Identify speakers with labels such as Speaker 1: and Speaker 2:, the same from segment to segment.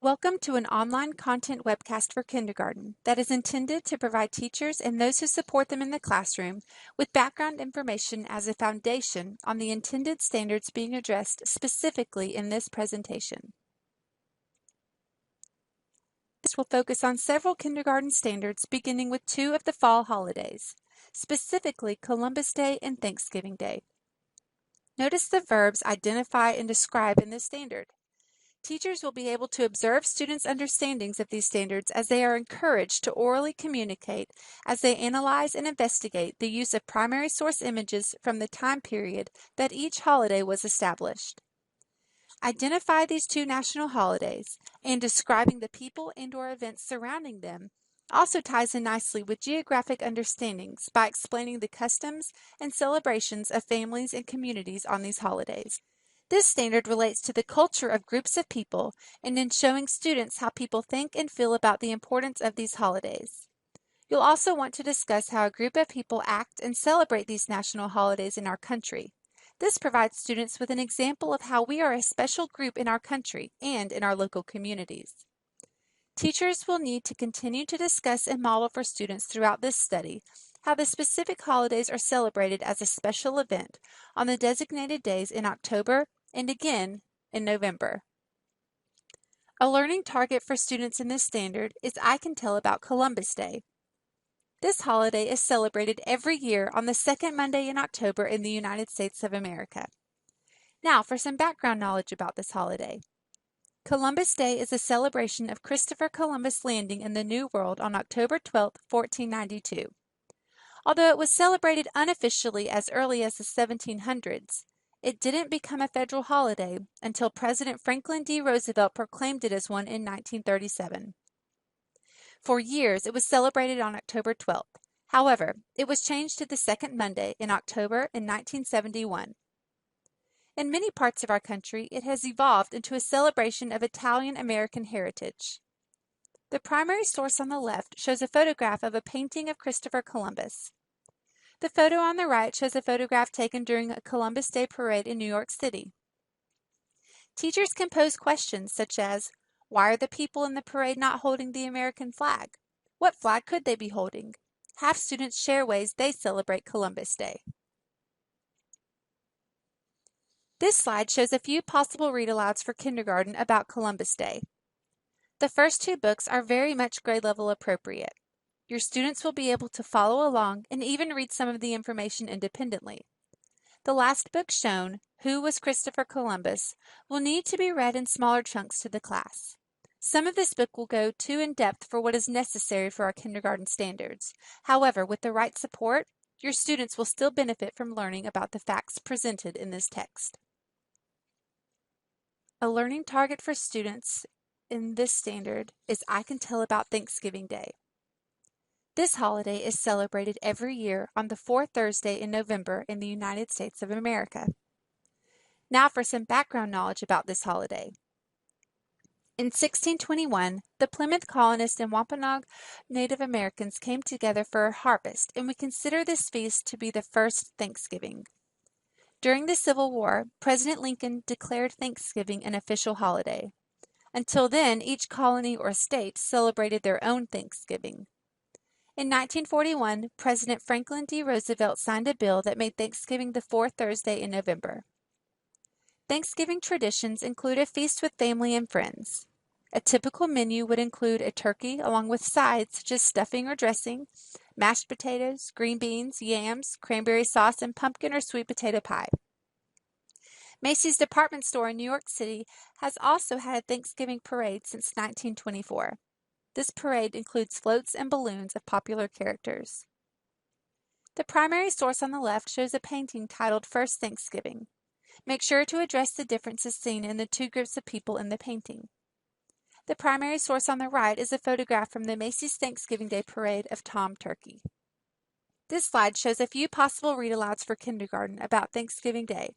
Speaker 1: Welcome to an online content webcast for kindergarten that is intended to provide teachers and those who support them in the classroom with background information as a foundation on the intended standards being addressed specifically in this presentation. This will focus on several kindergarten standards beginning with two of the fall holidays, specifically Columbus Day and Thanksgiving Day. Notice the verbs identify and describe in this standard. Teachers will be able to observe students' understandings of these standards as they are encouraged to orally communicate as they analyze and investigate the use of primary source images from the time period that each holiday was established. Identify these two national holidays and describing the people and/or events surrounding them also ties in nicely with geographic understandings by explaining the customs and celebrations of families and communities on these holidays. This standard relates to the culture of groups of people and in showing students how people think and feel about the importance of these holidays. You'll also want to discuss how a group of people act and celebrate these national holidays in our country. This provides students with an example of how we are a special group in our country and in our local communities. Teachers will need to continue to discuss and model for students throughout this study how the specific holidays are celebrated as a special event on the designated days in October and again in November. A learning target for students in this standard is I Can Tell About Columbus Day. This holiday is celebrated every year on the second Monday in October in the United States of America. Now for some background knowledge about this holiday. Columbus Day is a celebration of Christopher Columbus landing in the New World on October 12, 1492. Although it was celebrated unofficially as early as the 1700s, it didn't become a federal holiday until President Franklin D. Roosevelt proclaimed it as one in 1937. For years, it was celebrated on October 12th. However, it was changed to the second Monday in October in 1971. In many parts of our country, it has evolved into a celebration of Italian-American heritage. The primary source on the left shows a photograph of a painting of Christopher Columbus. The photo on the right shows a photograph taken during a Columbus Day parade in New York City. Teachers can pose questions such as, why are the people in the parade not holding the American flag? What flag could they be holding? Have students share ways they celebrate Columbus Day. This slide shows a few possible read-alouds for kindergarten about Columbus Day. The first two books are very much grade level appropriate. Your students will be able to follow along and even read some of the information independently. The last book shown, Who Was Christopher Columbus, will need to be read in smaller chunks to the class. Some of this book will go too in-depth for what is necessary for our kindergarten standards. However, with the right support, your students will still benefit from learning about the facts presented in this text. A learning target for students in this standard is I Can Tell About Thanksgiving Day. This holiday is celebrated every year on the fourth Thursday in November in the United States of America. Now for some background knowledge about this holiday. In 1621, the Plymouth colonists and Wampanoag Native Americans came together for a harvest, and we consider this feast to be the first Thanksgiving. During the Civil War, President Lincoln declared Thanksgiving an official holiday. Until then, each colony or state celebrated their own Thanksgiving. In 1941, President Franklin D. Roosevelt signed a bill that made Thanksgiving the fourth Thursday in November. Thanksgiving traditions include a feast with family and friends. A typical menu would include a turkey along with sides such as stuffing or dressing, mashed potatoes, green beans, yams, cranberry sauce, and pumpkin or sweet potato pie. Macy's department store in New York City has also had a Thanksgiving parade since 1924. This parade includes floats and balloons of popular characters. The primary source on the left shows a painting titled First Thanksgiving. Make sure to address the differences seen in the two groups of people in the painting. The primary source on the right is a photograph from the Macy's Thanksgiving Day Parade of Tom Turkey. This slide shows a few possible read-alouds for kindergarten about Thanksgiving Day.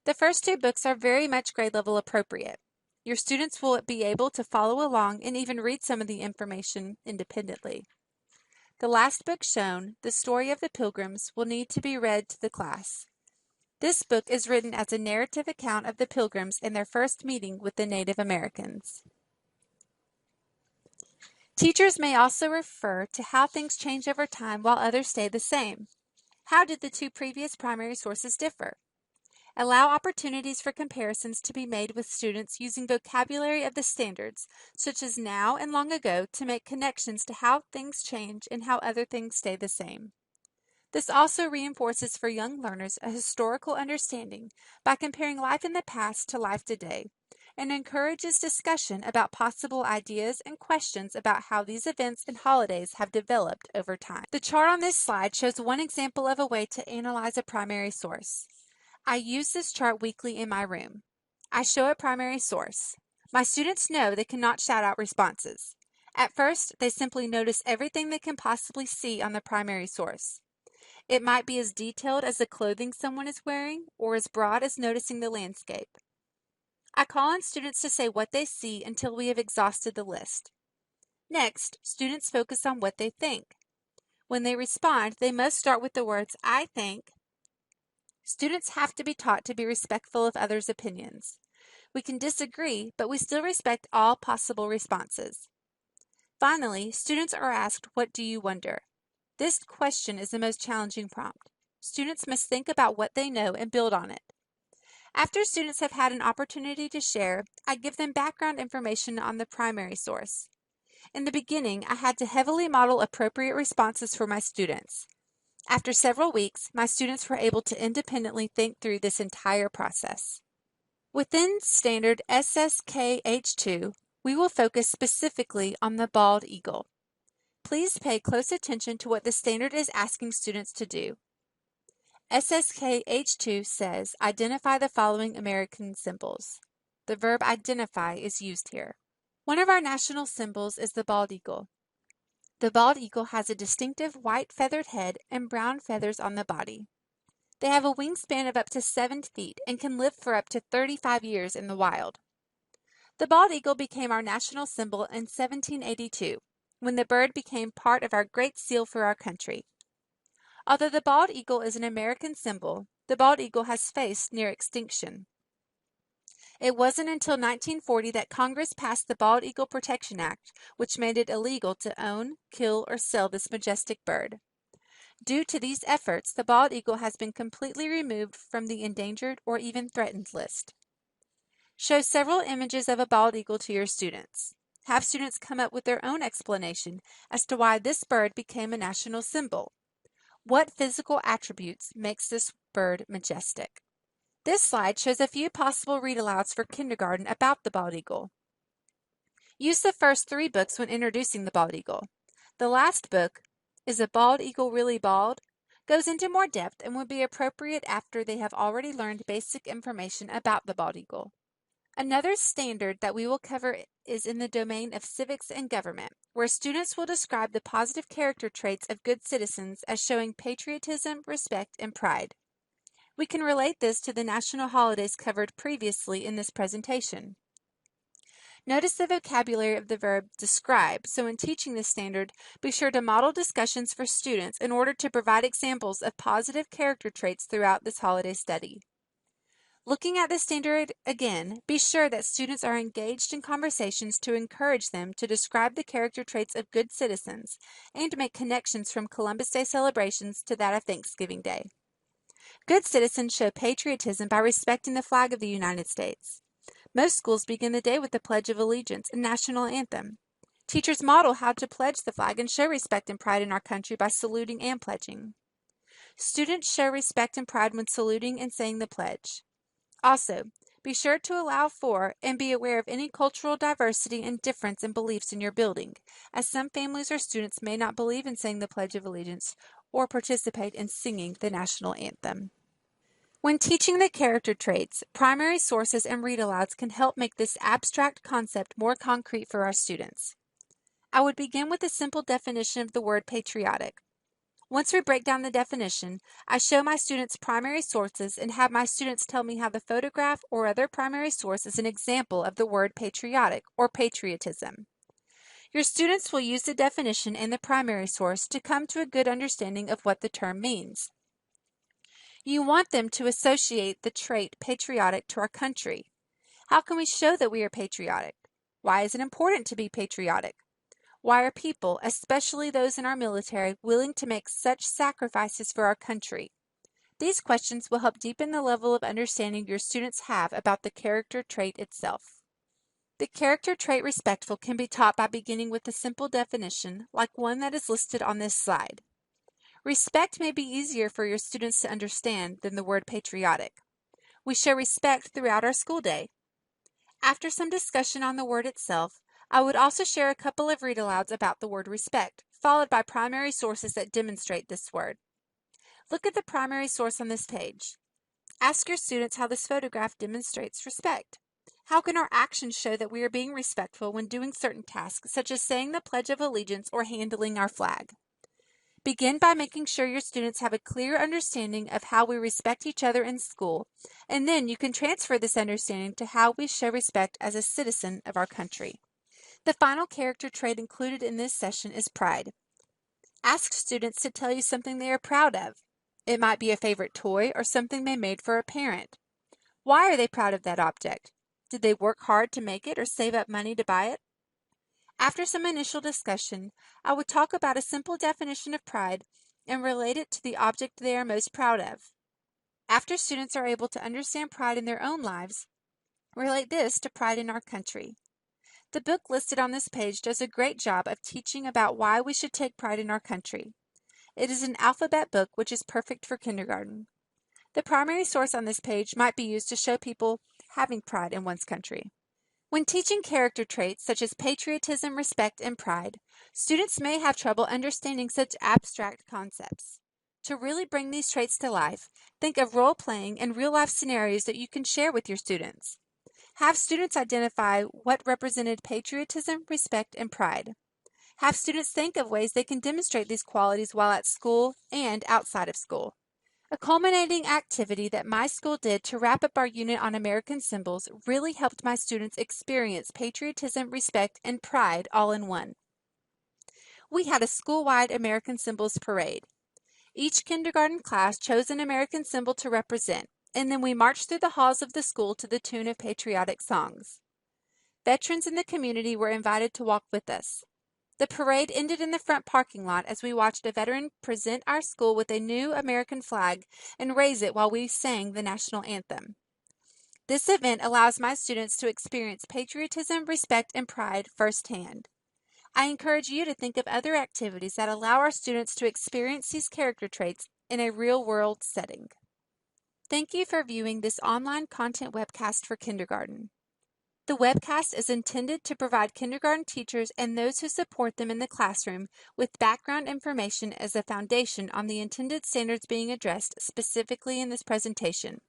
Speaker 1: The first two books are very much grade level appropriate. Your students will be able to follow along and even read some of the information independently. The last book shown, The Story of the Pilgrims, will need to be read to the class. This book is written as a narrative account of the Pilgrims and their first meeting with the Native Americans. Teachers may also refer to how things change over time while others stay the same. How did the two previous primary sources differ? Allow opportunities for comparisons to be made with students using vocabulary of the standards, such as now and long ago, to make connections to how things change and how other things stay the same. This also reinforces for young learners a historical understanding by comparing life in the past to life today, and encourages discussion about possible ideas and questions about how these events and holidays have developed over time. The chart on this slide shows one example of a way to analyze a primary source. I use this chart weekly in my room. I show a primary source. My students know they cannot shout out responses. At first, they simply notice everything they can possibly see on the primary source. It might be as detailed as the clothing someone is wearing, or as broad as noticing the landscape. I call on students to say what they see until we have exhausted the list. Next, students focus on what they think. When they respond, they must start with the words, "I think." Students have to be taught to be respectful of others' opinions. We can disagree, but we still respect all possible responses. Finally, students are asked, "What do you wonder?" This question is the most challenging prompt. Students must think about what they know and build on it. After students have had an opportunity to share, I give them background information on the primary source. In the beginning, I had to heavily model appropriate responses for my students. After several weeks, my students were able to independently think through this entire process. Within standard SSKH2, we will focus specifically on the bald eagle. Please pay close attention to what the standard is asking students to do. SSKH2 says, identify the following American symbols. The verb identify is used here. One of our national symbols is the bald eagle. The bald eagle has a distinctive white feathered head and brown feathers on the body. They have a wingspan of up to 7 feet and can live for up to 35 years in the wild. The bald eagle became our national symbol in 1782, when the bird became part of our Great Seal for our country. Although the bald eagle is an American symbol, the bald eagle has faced near extinction. It wasn't until 1940 that Congress passed the Bald Eagle Protection Act, which made it illegal to own, kill, or sell this majestic bird. Due to these efforts, the bald eagle has been completely removed from the endangered or even threatened list. Show several images of a bald eagle to your students. Have students come up with their own explanation as to why this bird became a national symbol. What physical attributes makes this bird majestic? This slide shows a few possible read-alouds for kindergarten about the bald eagle. Use the first 3 books when introducing the bald eagle. The last book, Is a Bald Eagle Really Bald?, goes into more depth and would be appropriate after they have already learned basic information about the bald eagle. Another standard that we will cover is in the domain of civics and government, where students will describe the positive character traits of good citizens as showing patriotism, respect, and pride. We can relate this to the national holidays covered previously in this presentation. Notice the vocabulary of the verb describe, so in teaching this standard, be sure to model discussions for students in order to provide examples of positive character traits throughout this holiday study. Looking at the standard again, be sure that students are engaged in conversations to encourage them to describe the character traits of good citizens and make connections from Columbus Day celebrations to that of Thanksgiving Day. Good citizens show patriotism by respecting the flag of the United States. Most schools begin the day with the Pledge of Allegiance and National Anthem. Teachers model how to pledge the flag and show respect and pride in our country by saluting and pledging. Students show respect and pride when saluting and saying the pledge. Also, be sure to allow for and be aware of any cultural diversity and difference in beliefs in your building, as some families or students may not believe in saying the Pledge of Allegiance or participate in singing the national anthem. When teaching the character traits, primary sources and read-alouds can help make this abstract concept more concrete for our students. I would begin with a simple definition of the word patriotic. Once we break down the definition, I show my students primary sources and have my students tell me how the photograph or other primary source is an example of the word patriotic or patriotism. Your students will use the definition and the primary source to come to a good understanding of what the term means. You want them to associate the trait patriotic to our country. How can we show that we are patriotic? Why is it important to be patriotic? Why are people, especially those in our military, willing to make such sacrifices for our country? These questions will help deepen the level of understanding your students have about the character trait itself. The character trait respectful can be taught by beginning with a simple definition, like one that is listed on this slide. Respect may be easier for your students to understand than the word patriotic. We show respect throughout our school day. After some discussion on the word itself, I would also share a couple of read-alouds about the word respect, followed by primary sources that demonstrate this word. Look at the primary source on this page. Ask your students how this photograph demonstrates respect. How can our actions show that we are being respectful when doing certain tasks, such as saying the Pledge of Allegiance or handling our flag? Begin by making sure your students have a clear understanding of how we respect each other in school, and then you can transfer this understanding to how we show respect as a citizen of our country. The final character trait included in this session is pride. Ask students to tell you something they are proud of. It might be a favorite toy or something they made for a parent. Why are they proud of that object? Did they work hard to make it or save up money to buy it? After some initial discussion, I would talk about a simple definition of pride and relate it to the object they are most proud of. After students are able to understand pride in their own lives, relate this to pride in our country. The book listed on this page does a great job of teaching about why we should take pride in our country. It is an alphabet book which is perfect for kindergarten. The primary source on this page might be used to show people having pride in one's country. When teaching character traits such as patriotism, respect, and pride, students may have trouble understanding such abstract concepts. To really bring these traits to life, think of role-playing and real-life scenarios that you can share with your students. Have students identify what represented patriotism, respect, and pride. Have students think of ways they can demonstrate these qualities while at school and outside of school. A culminating activity that my school did to wrap up our unit on American symbols really helped my students experience patriotism, respect, and pride all in one. We had a school-wide American symbols parade. Each kindergarten class chose an American symbol to represent, and then we marched through the halls of the school to the tune of patriotic songs. Veterans in the community were invited to walk with us. The parade ended in the front parking lot as we watched a veteran present our school with a new American flag and raise it while we sang the national anthem. This event allows my students to experience patriotism, respect, and pride firsthand. I encourage you to think of other activities that allow our students to experience these character traits in a real-world setting. Thank you for viewing this online content webcast for kindergarten. The webcast is intended to provide kindergarten teachers and those who support them in the classroom with background information as a foundation on the intended standards being addressed specifically in this presentation.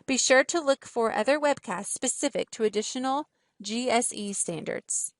Speaker 1: Be sure to look for other webcasts specific to additional GSE standards.